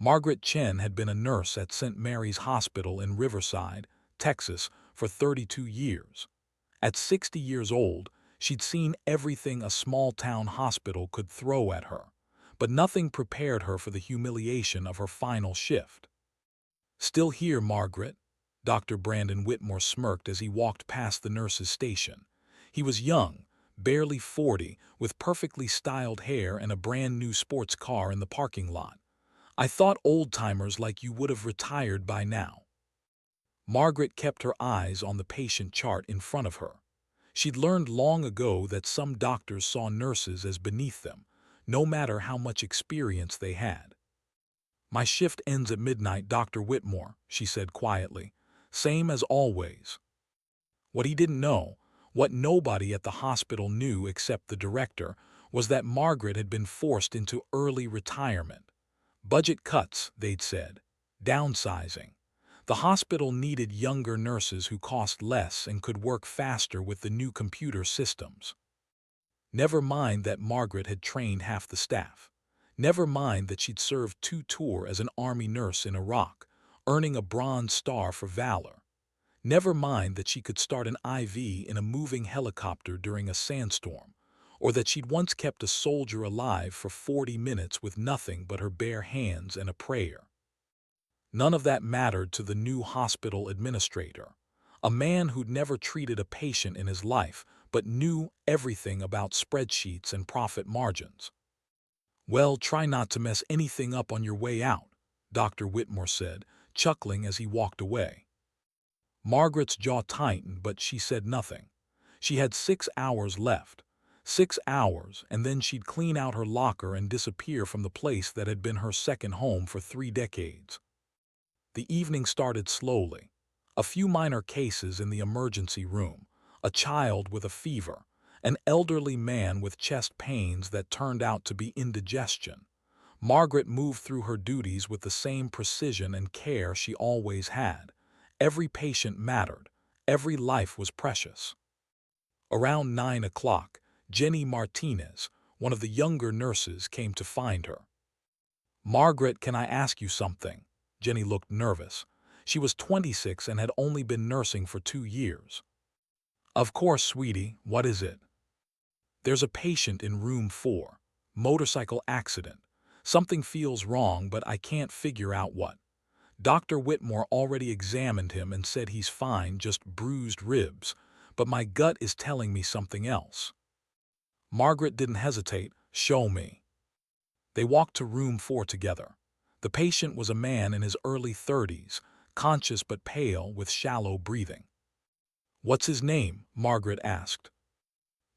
Margaret Chen had been a nurse at St. Mary's Hospital in Riverside, Texas, for 32 years. At 60 years old, she'd seen everything a small-town hospital could throw at her, but nothing prepared her for the humiliation of her final shift. "Still here, Margaret?" Dr. Brandon Whitmore smirked as he walked past the nurse's station. He was young, barely 40, with perfectly styled hair and a brand-new sports car in the parking lot. "I thought old-timers like you would have retired by now." Margaret kept her eyes on the patient chart in front of her. She'd learned long ago that some doctors saw nurses as beneath them, no matter how much experience they had. "My shift ends at midnight, Dr. Whitmore," she said quietly. "Same as always." What he didn't know, what nobody at the hospital knew except the director, was that Margaret had been forced into early retirement. Budget cuts, they'd said. Downsizing. The hospital needed younger nurses who cost less and could work faster with the new computer systems. Never mind that Margaret had trained half the staff. Never mind that she'd served 2 tours as an army nurse in Iraq, earning a Bronze Star for valor. Never mind that she could start an IV in a moving helicopter during a sandstorm, or that she'd once kept a soldier alive for 40 minutes with nothing but her bare hands and a prayer. None of that mattered to the new hospital administrator, a man who'd never treated a patient in his life but knew everything about spreadsheets and profit margins. "Well, try not to mess anything up on your way out," Dr. Whitmore said, chuckling as he walked away. Margaret's jaw tightened, but she said nothing. She had 6 hours left. 6 hours, and then she'd clean out her locker and disappear from the place that had been her second home for 3 decades. The evening started slowly. A few minor cases in the emergency room, a child with a fever, an elderly man with chest pains that turned out to be indigestion. Margaret moved through her duties with the same precision and care she always had. Every patient mattered. Every life was precious. Around 9 o'clock, Jenny Martinez, one of the younger nurses, came to find her. "Margaret, can I ask you something?" Jenny looked nervous. She was 26 and had only been nursing for 2 years. "Of course, sweetie. What is it?" "There's a patient in room 4. Motorcycle accident. Something feels wrong, but I can't figure out what. Dr. Whitmore already examined him and said he's fine, just bruised ribs, but my gut is telling me something else." Margaret didn't hesitate. "Show me." They walked to room 4 together. The patient was a man in his early 30s, conscious but pale, with shallow breathing. "What's his name?" Margaret asked.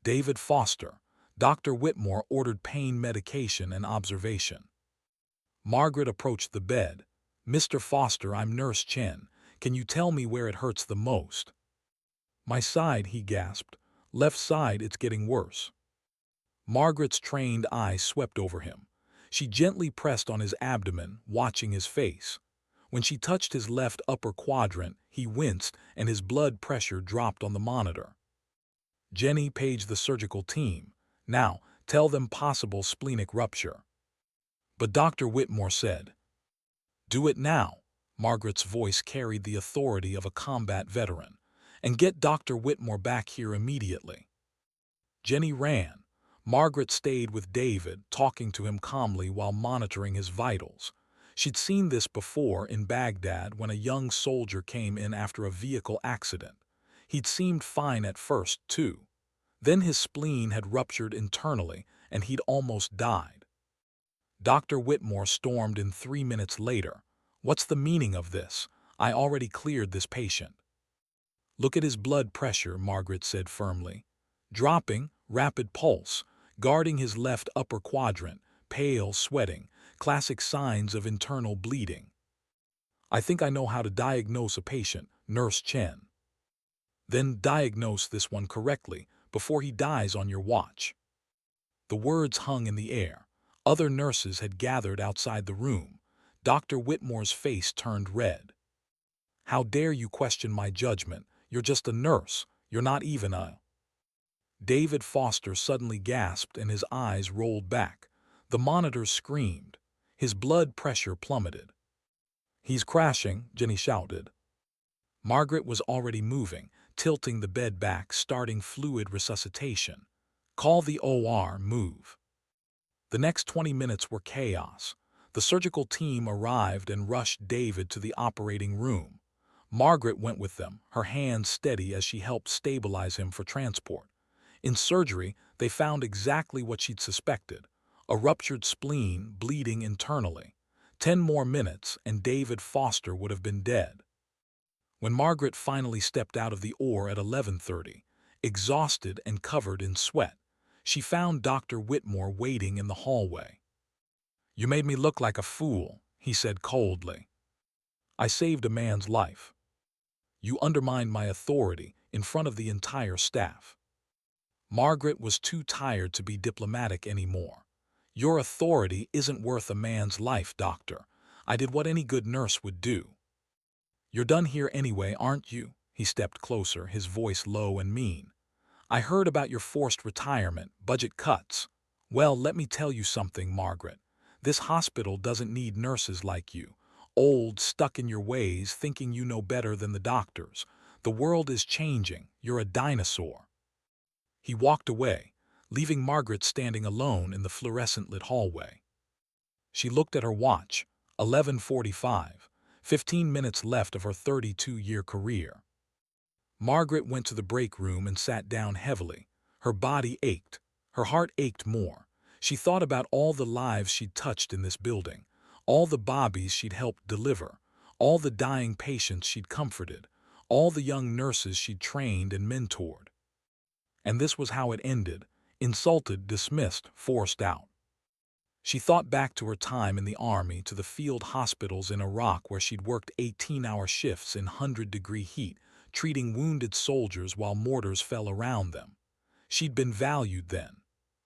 "David Foster." Dr. Whitmore ordered pain medication and observation. Margaret approached the bed. "Mr. Foster, I'm Nurse Chen. Can you tell me where it hurts the most?" "My side," he gasped. "Left side, it's getting worse." Margaret's trained eye swept over him. She gently pressed on his abdomen, watching his face. When she touched his left upper quadrant, he winced and his blood pressure dropped on the monitor. "Jenny, page the surgical team. Now, tell them possible splenic rupture." But Dr. Whitmore said, "Do it now." Margaret's voice carried the authority of a combat veteran. "And get Dr. Whitmore back here immediately." Jenny ran. Margaret stayed with David, talking to him calmly while monitoring his vitals. She'd seen this before in Baghdad when a young soldier came in after a vehicle accident. He'd seemed fine at first, too. Then his spleen had ruptured internally, and he'd almost died. Dr. Whitmore stormed in 3 minutes later. "What's the meaning of this? I already cleared this patient." "Look at his blood pressure," Margaret said firmly. "Dropping, rapid pulse, guarding his left upper quadrant, pale, sweating, classic signs of internal bleeding." "I think I know how to diagnose a patient, Nurse Chen." "Then diagnose this one correctly, before he dies on your watch." The words hung in the air. Other nurses had gathered outside the room. Dr. Whitmore's face turned red. "How dare you question my judgment? You're just a nurse. You're not even a—" David Foster suddenly gasped and his eyes rolled back. The monitor screamed. His blood pressure plummeted. "He's crashing," Jenny shouted. Margaret was already moving, tilting the bed back, starting fluid resuscitation. "Call the OR, move." The next 20 minutes were chaos. The surgical team arrived and rushed David to the operating room. Margaret went with them, her hands steady as she helped stabilize him for transport. In surgery, they found exactly what she'd suspected: a ruptured spleen bleeding internally. 10 more minutes and David Foster would have been dead. When Margaret finally stepped out of the OR at 11:30, exhausted and covered in sweat, she found Dr. Whitmore waiting in the hallway. "You made me look like a fool," he said coldly. "I saved a man's life. You undermined my authority in front of the entire staff." Margaret was too tired to be diplomatic anymore. "Your authority isn't worth a man's life, doctor. I did what any good nurse would do." "You're done here anyway, aren't you?" He stepped closer, his voice low and mean. "I heard about your forced retirement, budget cuts. Well, let me tell you something, Margaret. This hospital doesn't need nurses like you, old, stuck in your ways, thinking you know better than the doctors. The world is changing. You're a dinosaur." He walked away, leaving Margaret standing alone in the fluorescent-lit hallway. She looked at her watch. 11:45. 15 minutes left of her 32-year career. Margaret went to the break room and sat down heavily. Her body ached. Her heart ached more. She thought about all the lives she'd touched in this building, all the Bobbies she'd helped deliver, all the dying patients she'd comforted, all the young nurses she'd trained and mentored. And this was how it ended: insulted, dismissed, forced out. She thought back to her time in the army, to the field hospitals in Iraq where she'd worked 18-hour shifts in 100-degree heat, treating wounded soldiers while mortars fell around them. She'd been valued then,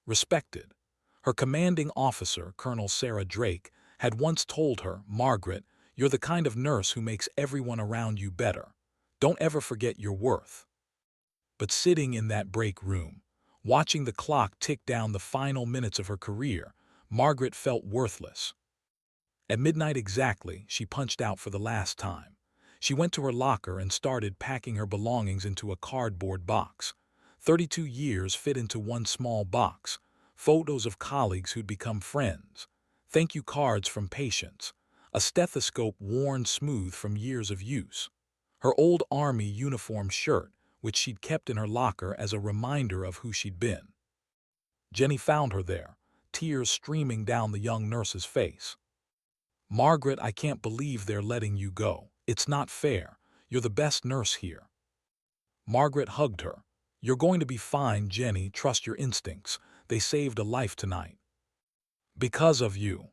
respected. Her commanding officer, Colonel Sarah Drake, had once told her, "Margaret, you're the kind of nurse who makes everyone around you better. Don't ever forget your worth." But sitting in that break room, watching the clock tick down the final minutes of her career, Margaret felt worthless. At midnight exactly, she punched out for the last time. She went to her locker and started packing her belongings into a cardboard box. 32 years fit into one small box. Photos of colleagues who'd become friends. Thank you cards from patients. A stethoscope worn smooth from years of use. Her old army uniform shirt, which she'd kept in her locker as a reminder of who she'd been. Jenny found her there, tears streaming down the young nurse's face. "Margaret, I can't believe they're letting you go. It's not fair. You're the best nurse here." Margaret hugged her. "You're going to be fine, Jenny. Trust your instincts. They saved a life tonight. Because of you.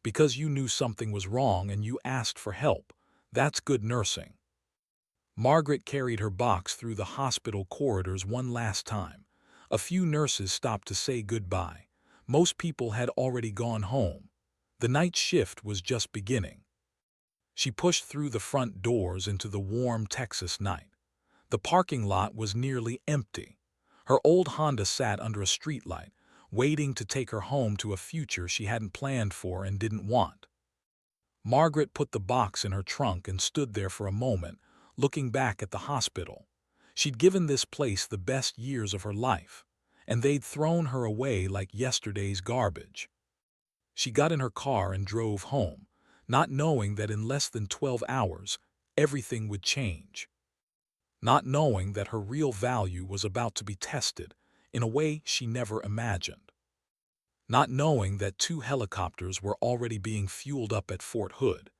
Because you knew something was wrong and you asked for help. That's good nursing." Margaret carried her box through the hospital corridors one last time. A few nurses stopped to say goodbye. Most people had already gone home. The night shift was just beginning. She pushed through the front doors into the warm Texas night. The parking lot was nearly empty. Her old Honda sat under a streetlight, waiting to take her home to a future she hadn't planned for and didn't want. Margaret put the box in her trunk and stood there for a moment, looking back at the hospital. She'd given this place the best years of her life, and they'd thrown her away like yesterday's garbage. She got in her car and drove home, not knowing that in less than 12 hours, everything would change. Not knowing that her real value was about to be tested in a way she never imagined. Not knowing that 2 helicopters were already being fueled up at Fort Hood,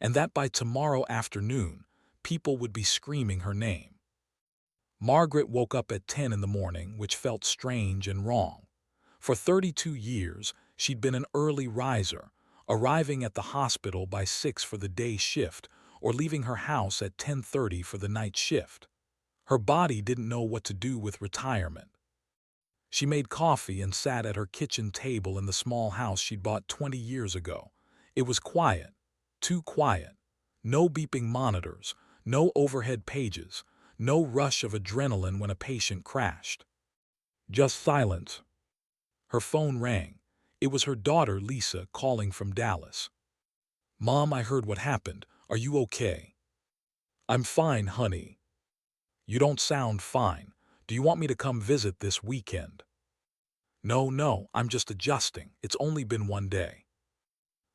and that by tomorrow afternoon, people would be screaming her name. Margaret woke up at 10 in the morning, which felt strange and wrong. For 32 years, she'd been an early riser, arriving at the hospital by 6 for the day shift or leaving her house at 10:30 for the night shift. Her body didn't know what to do with retirement. She made coffee and sat at her kitchen table in the small house she'd bought 20 years ago. It was quiet, too quiet. No beeping monitors, no overhead pages, no rush of adrenaline when a patient crashed. Just silence. Her phone rang. It was her daughter, Lisa, calling from Dallas. "Mom, I heard what happened. Are you okay?" "I'm fine, honey." "You don't sound fine. Do you want me to come visit this weekend?" "No, no, I'm just adjusting. It's only been one day."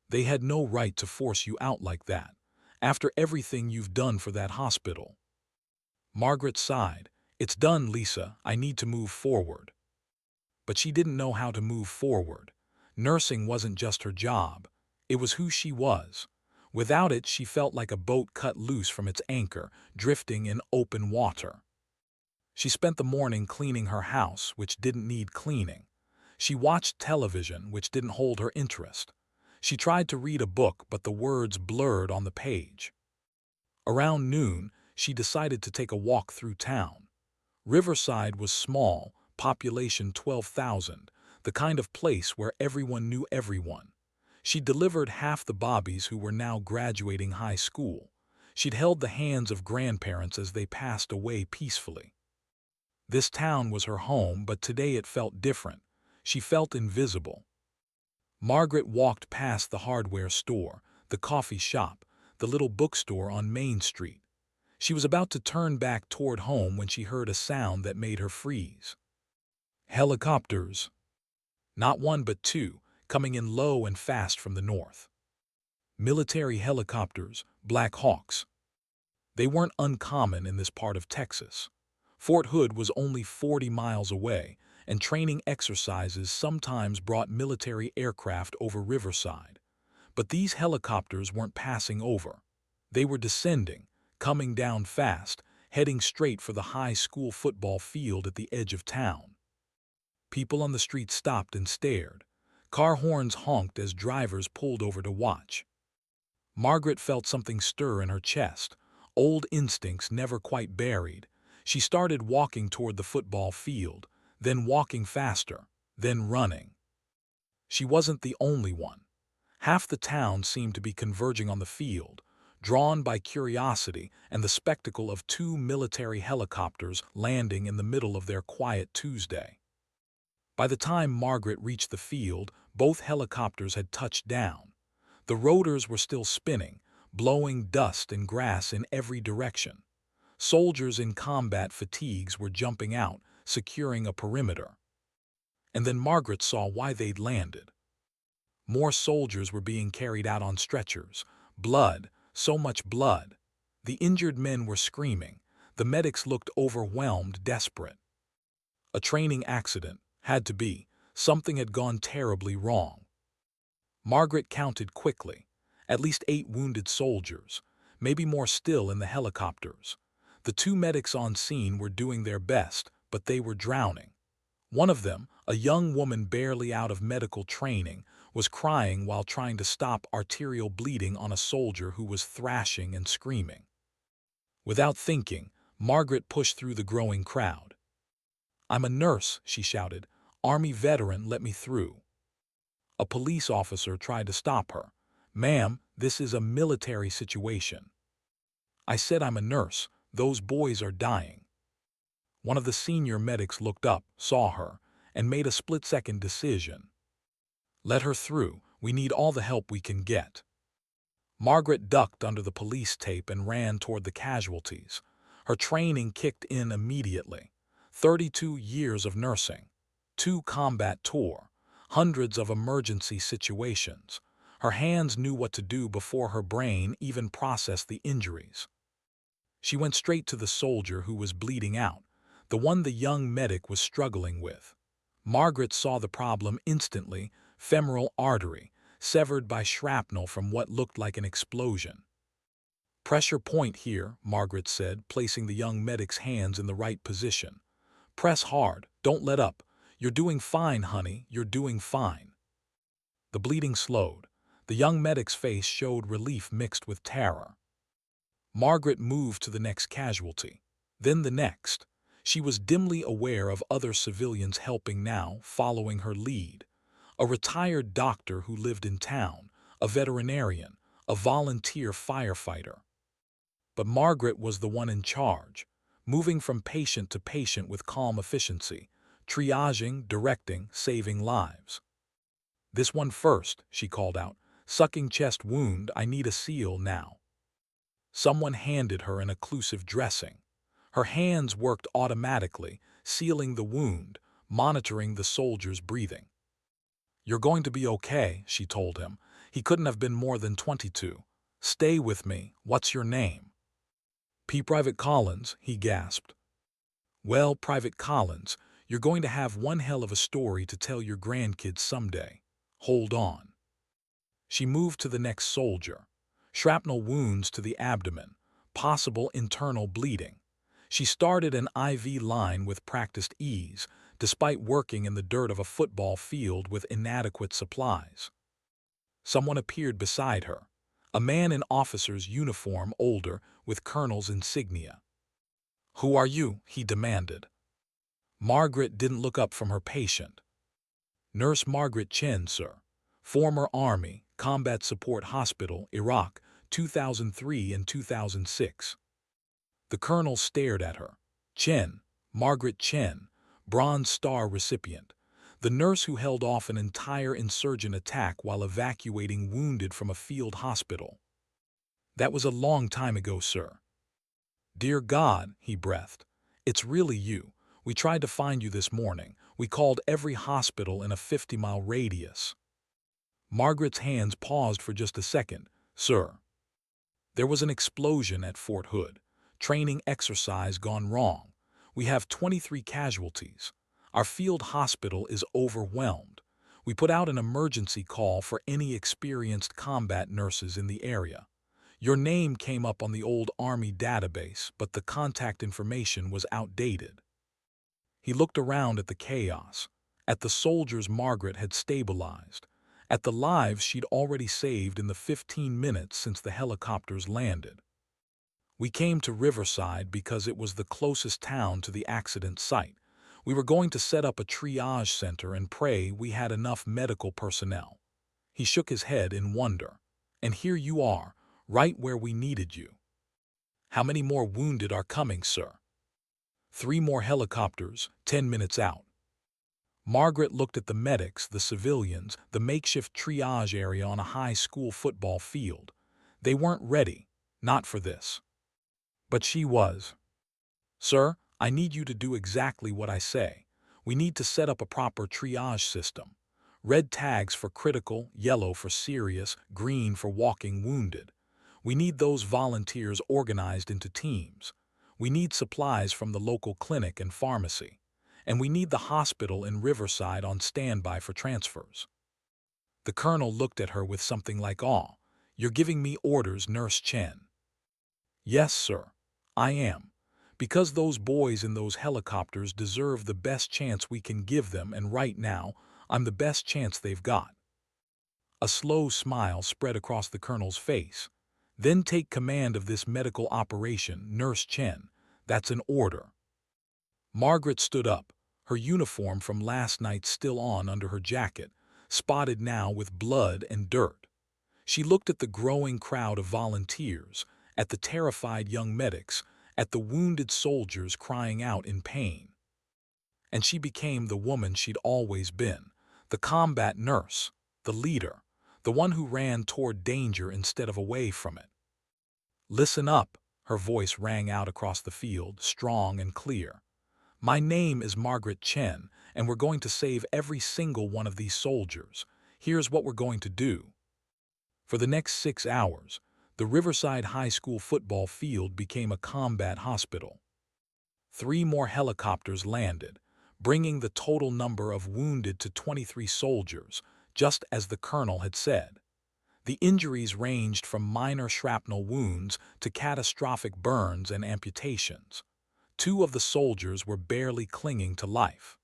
They had no right to force you out like that, after everything you've done for that hospital. Margaret sighed. "It's done, Lisa. I need to move forward." But she didn't know how to move forward. Nursing wasn't just her job. It was who she was. Without it, she felt like a boat cut loose from its anchor, drifting in open water. She spent the morning cleaning her house, which didn't need cleaning. She watched television, which didn't hold her interest. She tried to read a book, but the words blurred on the page. Around noon, she decided to take a walk through town. Riverside was small, population 12,000, the kind of place where everyone knew everyone. She'd delivered half the Bobbies who were now graduating high school. She'd held the hands of grandparents as they passed away peacefully. This town was her home, but today it felt different. She felt invisible. Margaret walked past the hardware store, the coffee shop, the little bookstore on Main Street. She was about to turn back toward home when she heard a sound that made her freeze. Helicopters. Not one but two, coming in low and fast from the north. Military helicopters, Black Hawks. They weren't uncommon in this part of Texas. Fort Hood was only 40 miles away, and training exercises sometimes brought military aircraft over Riverside. But these helicopters weren't passing over. They were descending, coming down fast, heading straight for the high school football field at the edge of town. People on the street stopped and stared. Car horns honked as drivers pulled over to watch. Margaret felt something stir in her chest, old instincts never quite buried. She started walking toward the football field, then walking faster, then running. She wasn't the only one. Half the town seemed to be converging on the field, drawn by curiosity and the spectacle of two military helicopters landing in the middle of their quiet Tuesday. By the time Margaret reached the field, both helicopters had touched down. The rotors were still spinning, blowing dust and grass in every direction. Soldiers in combat fatigues were jumping out, securing a perimeter. And then Margaret saw why they'd landed. More soldiers were being carried out on stretchers. Blood, so much blood. The injured men were screaming. The medics looked overwhelmed, desperate. A training accident, had to be. Something had gone terribly wrong. Margaret counted quickly. At least 8 wounded soldiers, maybe more still in the helicopters. The 2 medics on scene were doing their best, but they were drowning. One of them, a young woman barely out of medical training, was crying while trying to stop arterial bleeding on a soldier who was thrashing and screaming. Without thinking, Margaret pushed through the growing crowd. "I'm a nurse," she shouted. "Army veteran, let me through." A police officer tried to stop her. "Ma'am, this is a military situation." "I said I'm a nurse. Those boys are dying." One of the senior medics looked up, saw her, and made a split-second decision. "Let her through. We need all the help we can get." Margaret ducked under the police tape and ran toward the casualties. Her training kicked in immediately. 32 years of nursing, 2 combat tour, hundreds of emergency situations. Her hands knew what to do before her brain even processed the injuries. She went straight to the soldier who was bleeding out, the one the young medic was struggling with. Margaret saw the problem instantly: femoral artery, severed by shrapnel from what looked like an explosion. "Pressure point here," Margaret said, placing the young medic's hands in the right position. "Press hard, don't let up. You're doing fine, honey, you're doing fine." The bleeding slowed. The young medic's face showed relief mixed with terror. Margaret moved to the next casualty, then the next. She was dimly aware of other civilians helping now, following her lead. A retired doctor who lived in town, a veterinarian, a volunteer firefighter. But Margaret was the one in charge, moving from patient to patient with calm efficiency, triaging, directing, saving lives. "This one first," she called out. "Sucking chest wound, I need a seal now." Someone handed her an occlusive dressing. Her hands worked automatically, sealing the wound, monitoring the soldier's breathing. "You're going to be okay," she told him. He couldn't have been more than 22. "Stay with me. What's your name?" "Private Collins," he gasped. "Well, Private Collins, you're going to have one hell of a story to tell your grandkids someday. Hold on." She moved to the next soldier. Shrapnel wounds to the abdomen, possible internal bleeding. She started an IV line with practiced ease, despite working in the dirt of a football field with inadequate supplies. Someone appeared beside her, a man in officer's uniform, older, with colonel's insignia. "Who are you?" he demanded. Margaret didn't look up from her patient. "Nurse Margaret Chen, sir. Former Army, Combat Support Hospital, Iraq, 2003 and 2006. The colonel stared at her. Chen, Margaret Chen, Bronze Star recipient. The nurse who held off an entire insurgent attack while evacuating wounded from a field hospital. "That was a long time ago, sir." "Dear God," he breathed. "It's really you. We tried to find you this morning. We called every hospital in a 50-mile radius." Margaret's hands paused for just a second. "Sir." There was an explosion at Fort Hood. Training exercise gone wrong. We have 23 casualties. Our field hospital is overwhelmed. We put out an emergency call for any experienced combat nurses in the area. Your name came up on the old Army database, but the contact information was outdated." He looked around at the chaos, at the soldiers Margaret had stabilized, at the lives she'd already saved in the 15 minutes since the helicopters landed. "We came to Riverside because it was the closest town to the accident site. We were going to set up a triage center and pray we had enough medical personnel." He shook his head in wonder. "And here you are, right where we needed you." "How many more wounded are coming, sir?" "3 more helicopters, 10 minutes out." Margaret looked at the medics, the civilians, the makeshift triage area on a high school football field. They weren't ready, not for this. But she was. "Sir, I need you to do exactly what I say. We need to set up a proper triage system. Red tags for critical, yellow for serious, green for walking wounded. We need those volunteers organized into teams. We need supplies from the local clinic and pharmacy. And we need the hospital in Riverside on standby for transfers." The colonel looked at her with something like awe. "You're giving me orders, Nurse Chen." "Yes, sir, I am. Because those boys in those helicopters deserve the best chance we can give them, and right now, I'm the best chance they've got." A slow smile spread across the colonel's face. "Then take command of this medical operation, Nurse Chen. That's an order." Margaret stood up, her uniform from last night still on under her jacket, spotted now with blood and dirt. She looked at the growing crowd of volunteers, at the terrified young medics, at the wounded soldiers crying out in pain. And she became the woman she'd always been, the combat nurse, the leader, the one who ran toward danger instead of away from it. "Listen up," her voice rang out across the field, strong and clear. "My name is Margaret Chen, and we're going to save every single one of these soldiers. Here's what we're going to do." For the next 6 hours, the Riverside High School football field became a combat hospital. 3 more helicopters landed, bringing the total number of wounded to 23 soldiers, just as the colonel had said. The injuries ranged from minor shrapnel wounds to catastrophic burns and amputations. 2 of the soldiers were barely clinging to life.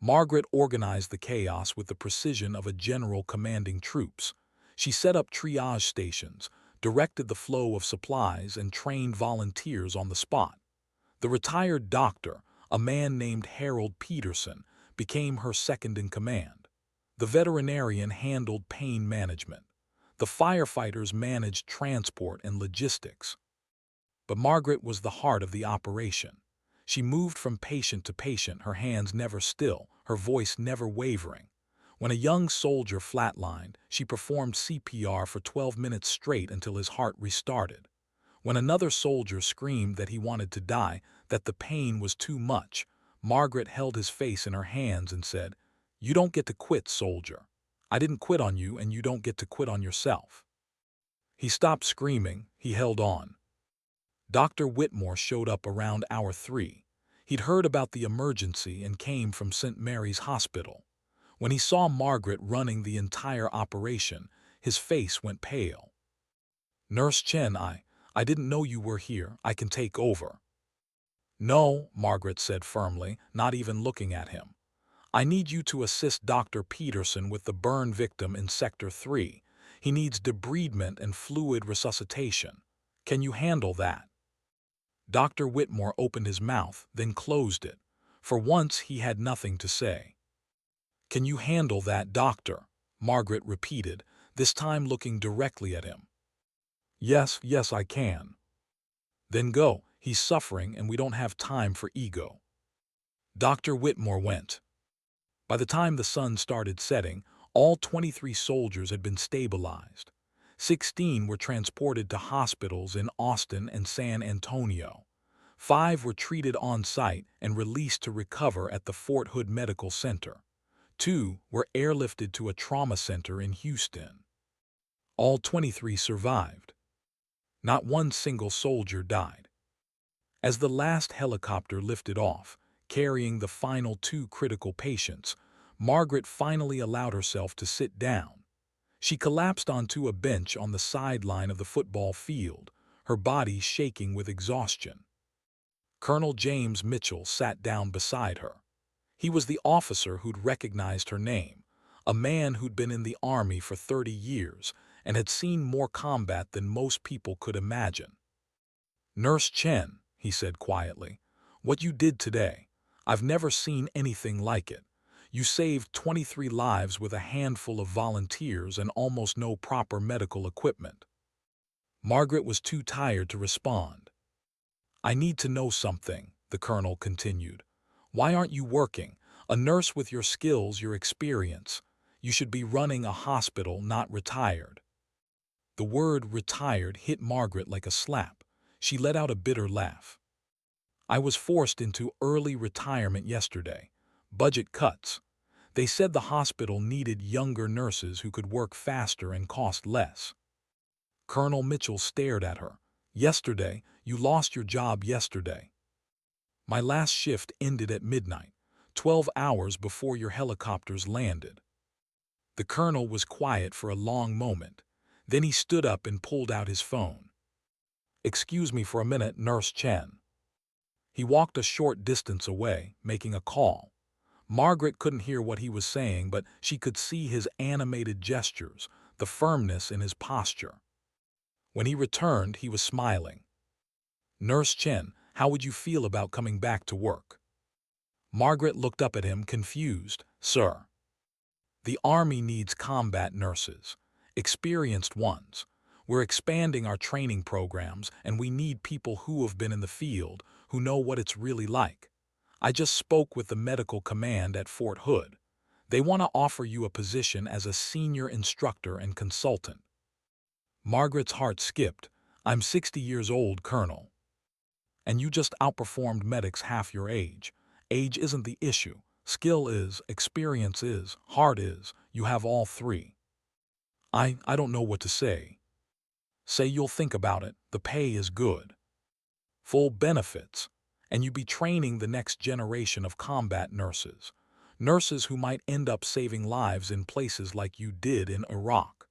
Margaret organized the chaos with the precision of a general commanding troops. She set up triage stations, directed the flow of supplies, and trained volunteers on the spot. The retired doctor, a man named Harold Peterson, became her second in command. The veterinarian handled pain management. The firefighters managed transport and logistics. But Margaret was the heart of the operation. She moved from patient to patient, her hands never still, her voice never wavering. When a young soldier flatlined, she performed CPR for 12 minutes straight until his heart restarted. When another soldier screamed that he wanted to die, that the pain was too much, Margaret held his face in her hands and said, "You don't get to quit, soldier. I didn't quit on you, and you don't get to quit on yourself." He stopped screaming. He held on. Dr. Whitmore showed up around hour 3. He'd heard about the emergency and came from St. Mary's Hospital. When he saw Margaret running the entire operation, his face went pale. "Nurse Chen, I didn't know you were here. I can take over." "No," Margaret said firmly, not even looking at him. "I need you to assist Dr. Peterson with the burn victim in Sector 3. He needs debridement and fluid resuscitation. Can you handle that?" Dr. Whitmore opened his mouth, then closed it. For once he had nothing to say. "Can you handle that, doctor?" Margaret repeated, this time looking directly at him. "Yes, I can." "Then go. He's suffering and we don't have time for ego." Dr. Whitmore went. By the time the sun started setting, all 23 soldiers had been stabilized. 16 were transported to hospitals in Austin and San Antonio. 5 were treated on-site and released to recover at the Fort Hood Medical Center. 2 were airlifted to a trauma center in Houston. All 23 survived. Not one single soldier died. As the last helicopter lifted off, carrying the final 2 critical patients, Margaret finally allowed herself to sit down. She collapsed onto a bench on the sideline of the football field, her body shaking with exhaustion. Colonel James Mitchell sat down beside her. He was the officer who'd recognized her name, a man who'd been in the Army for 30 years and had seen more combat than most people could imagine. "Nurse Chen," he said quietly, "what you did today, I've never seen anything like it. You saved 23 lives with a handful of volunteers and almost no proper medical equipment." Margaret was too tired to respond. "I need to know something," the colonel continued. "Why aren't you working? A nurse with your skills, your experience. You should be running a hospital, not retired." The word retired hit Margaret like a slap. She let out a bitter laugh. "I was forced into early retirement yesterday. Budget cuts. They said the hospital needed younger nurses who could work faster and cost less." Colonel Mitchell stared at her. "Yesterday? You lost your job yesterday." "My last shift ended at midnight, 12 hours before your helicopters landed." The colonel was quiet for a long moment. Then he stood up and pulled out his phone. "Excuse me for a minute, Nurse Chen." He walked a short distance away, making a call. Margaret couldn't hear what he was saying, but she could see his animated gestures, the firmness in his posture. When he returned, he was smiling. "Nurse Chen, how would you feel about coming back to work?" Margaret looked up at him, confused. "Sir, the Army needs combat nurses, experienced ones. We're expanding our training programs, and we need people who have been in the field, who know what it's really like. I just spoke with the medical command at Fort Hood. They want to offer you a position as a senior instructor and consultant." Margaret's heart skipped. "I'm 60 years old, Colonel. And you just outperformed medics half your age. Age isn't the issue. Skill is, experience is, heart is. You have all 3. I don't know what to say." "Say you'll think about it. The pay is good. Full benefits. And you'd be training the next generation of combat nurses. Nurses who might end up saving lives in places like you did in Iraq."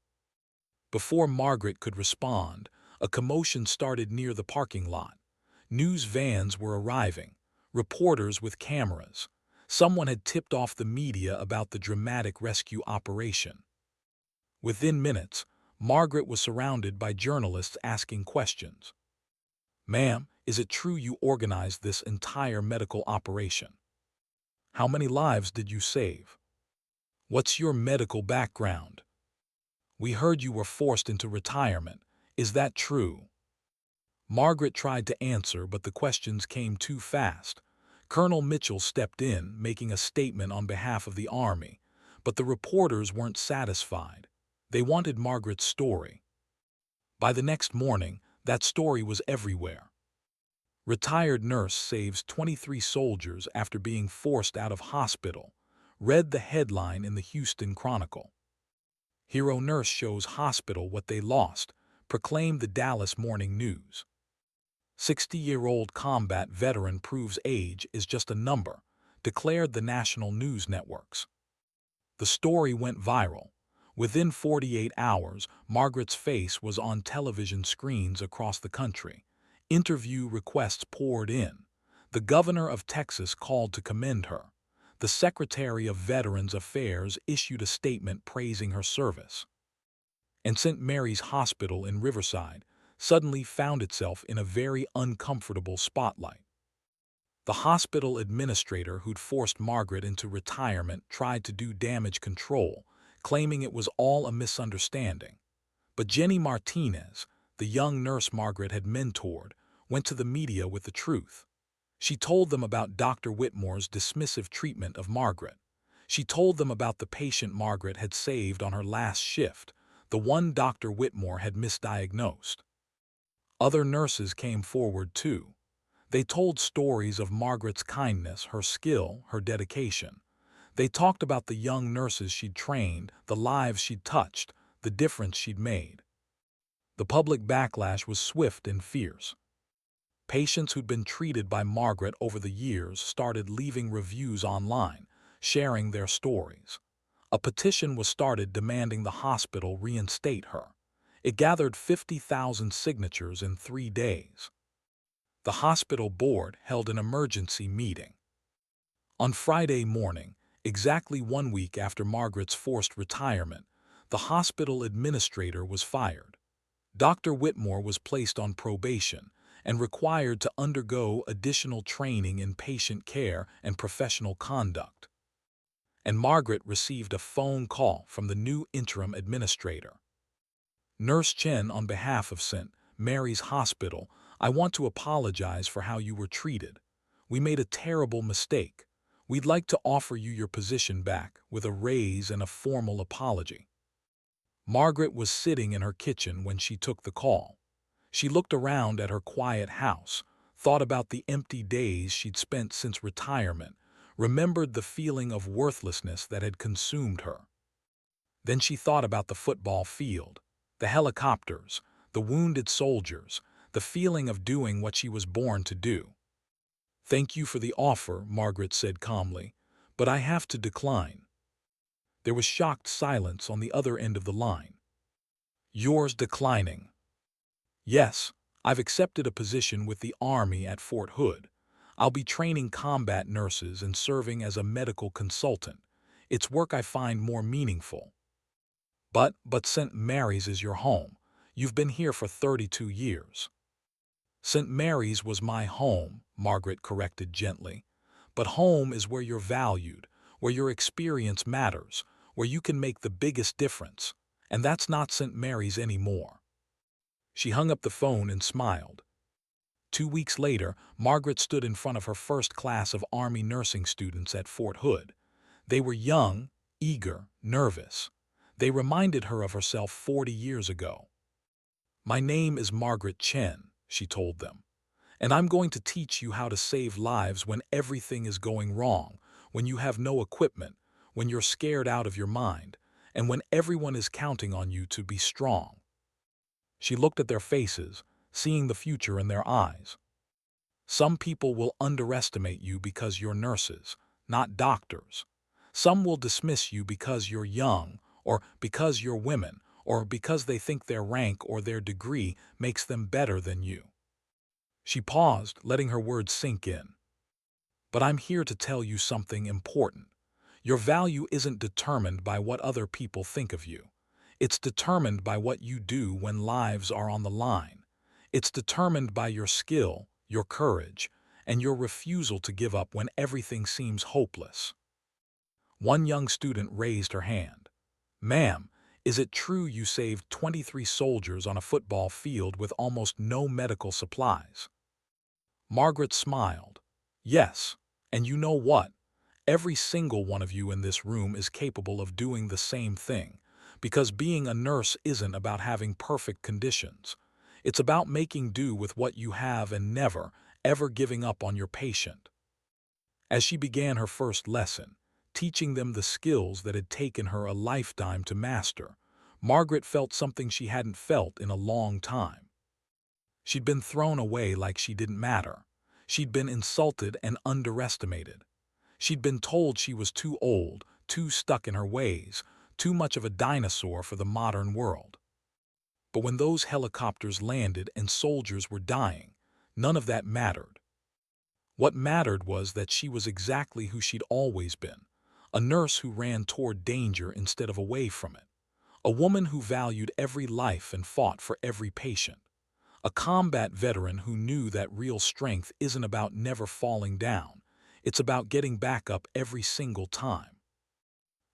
Before Margaret could respond, a commotion started near the parking lot. News vans were arriving, reporters with cameras. Someone had tipped off the media about the dramatic rescue operation. Within minutes, Margaret was surrounded by journalists asking questions. "Ma'am, is it true you organized this entire medical operation? How many lives did you save? What's your medical background? We heard you were forced into retirement. Is that true?" Margaret tried to answer, but the questions came too fast. Colonel Mitchell stepped in, making a statement on behalf of the Army. But the reporters weren't satisfied. They wanted Margaret's story. By the next morning, that story was everywhere. Retired nurse saves 23 soldiers after being forced out of hospital, read the headline in the Houston Chronicle. Hero nurse shows hospital what they lost, proclaimed the Dallas Morning News. 60-year-old combat veteran proves age is just a number, declared the national news networks. The story went viral. Within 48 hours, Margaret's face was on television screens across the country. Interview requests poured in. The governor of Texas called to commend her. The Secretary of Veterans Affairs issued a statement praising her service. And St. Mary's Hospital in Riverside suddenly found itself in a very uncomfortable spotlight. The hospital administrator who'd forced Margaret into retirement tried to do damage control, claiming it was all a misunderstanding. But Jenny Martinez, the young nurse Margaret had mentored, went to the media with the truth. She told them about Dr. Whitmore's dismissive treatment of Margaret. She told them about the patient Margaret had saved on her last shift, the one Dr. Whitmore had misdiagnosed. Other nurses came forward too. They told stories of Margaret's kindness, her skill, her dedication. They talked about the young nurses she'd trained, the lives she'd touched, the difference she'd made. The public backlash was swift and fierce. Patients who'd been treated by Margaret over the years started leaving reviews online, sharing their stories. A petition was started demanding the hospital reinstate her. It gathered 50,000 signatures in 3 days. The hospital board held an emergency meeting. On Friday morning, exactly 1 week after Margaret's forced retirement, the hospital administrator was fired. Dr. Whitmore was placed on probation and required to undergo additional training in patient care and professional conduct. And Margaret received a phone call from the new interim administrator. Nurse Chen, on behalf of St. Mary's Hospital, I want to apologize for how you were treated. We made a terrible mistake. We'd like to offer you your position back with a raise and a formal apology. Margaret was sitting in her kitchen when she took the call. She looked around at her quiet house, thought about the empty days she'd spent since retirement, remembered the feeling of worthlessness that had consumed her. Then she thought about the football field, the helicopters, the wounded soldiers, the feeling of doing what she was born to do. Thank you for the offer, Margaret said calmly, but I have to decline. There was shocked silence on the other end of the line. Yours declining? Yes, I've accepted a position with the Army at Fort Hood. I'll be training combat nurses and serving as a medical consultant. It's work I find more meaningful. But St. Mary's is your home. You've been here for 32 years. St. Mary's was my home, Margaret corrected gently. But home is where you're valued, where your experience matters, where you can make the biggest difference. And that's not St. Mary's anymore. She hung up the phone and smiled. 2 weeks later, Margaret stood in front of her first class of Army nursing students at Fort Hood. They were young, eager, nervous. They reminded her of herself 40 years ago. My name is Margaret Chen, she told them, and I'm going to teach you how to save lives when everything is going wrong, when you have no equipment, when you're scared out of your mind, and when everyone is counting on you to be strong. She looked at their faces, seeing the future in their eyes. Some people will underestimate you because you're nurses, not doctors. Some will dismiss you because you're young, or because you're women, or because they think their rank or their degree makes them better than you. She paused, letting her words sink in. But I'm here to tell you something important. Your value isn't determined by what other people think of you. It's determined by what you do when lives are on the line. It's determined by your skill, your courage, and your refusal to give up when everything seems hopeless. One young student raised her hand. Ma'am, is it true you saved 23 soldiers on a football field with almost no medical supplies? Margaret smiled. Yes, and you know what? Every single one of you in this room is capable of doing the same thing, because being a nurse isn't about having perfect conditions. It's about making do with what you have and never, ever giving up on your patient. As she began her first lesson, teaching them the skills that had taken her a lifetime to master, Margaret felt something she hadn't felt in a long time. She'd been thrown away like she didn't matter. She'd been insulted and underestimated. She'd been told she was too old, too stuck in her ways, too much of a dinosaur for the modern world. But when those helicopters landed and soldiers were dying, none of that mattered. What mattered was that she was exactly who she'd always been, a nurse who ran toward danger instead of away from it, a woman who valued every life and fought for every patient, a combat veteran who knew that real strength isn't about never falling down, it's about getting back up every single time.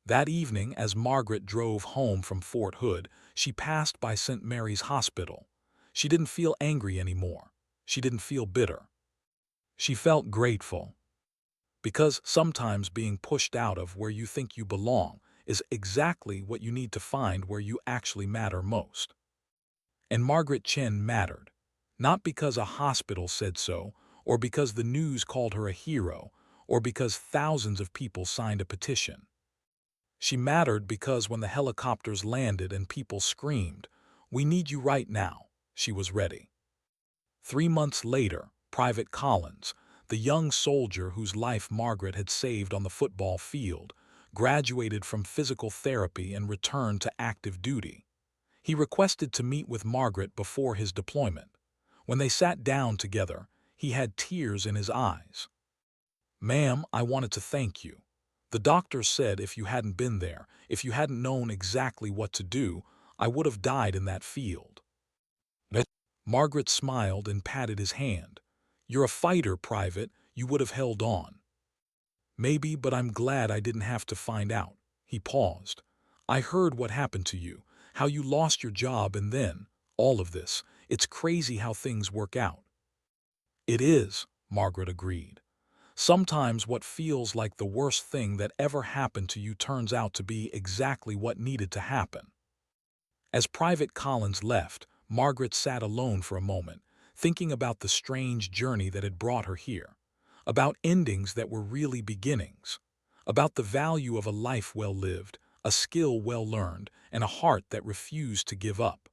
That evening, as Margaret drove home from Fort Hood, she passed by St. Mary's Hospital. She didn't feel angry anymore. She didn't feel bitter. She felt grateful. Because sometimes being pushed out of where you think you belong is exactly what you need to find where you actually matter most. And Margaret Chen mattered. Not because a hospital said so, or because the news called her a hero, or because thousands of people signed a petition. She mattered because when the helicopters landed and people screamed, "We need you right now," she was ready. 3 months later, Private Collins, the young soldier whose life Margaret had saved on the football field, graduated from physical therapy and returned to active duty. He requested to meet with Margaret before his deployment. When they sat down together, he had tears in his eyes. "Ma'am, I wanted to thank you. The doctor said if you hadn't been there, if you hadn't known exactly what to do, I would have died in that field." Margaret smiled and patted his hand. "You're a fighter, Private. You would have held on." "Maybe, but I'm glad I didn't have to find out." He paused. "I heard what happened to you, how you lost your job and then, all of this. It's crazy how things work out." "It is," Margaret agreed. "Sometimes what feels like the worst thing that ever happened to you turns out to be exactly what needed to happen." As Private Collins left, Margaret sat alone for a moment, thinking about the strange journey that had brought her here, about endings that were really beginnings, about the value of a life well lived, a skill well learned, and a heart that refused to give up.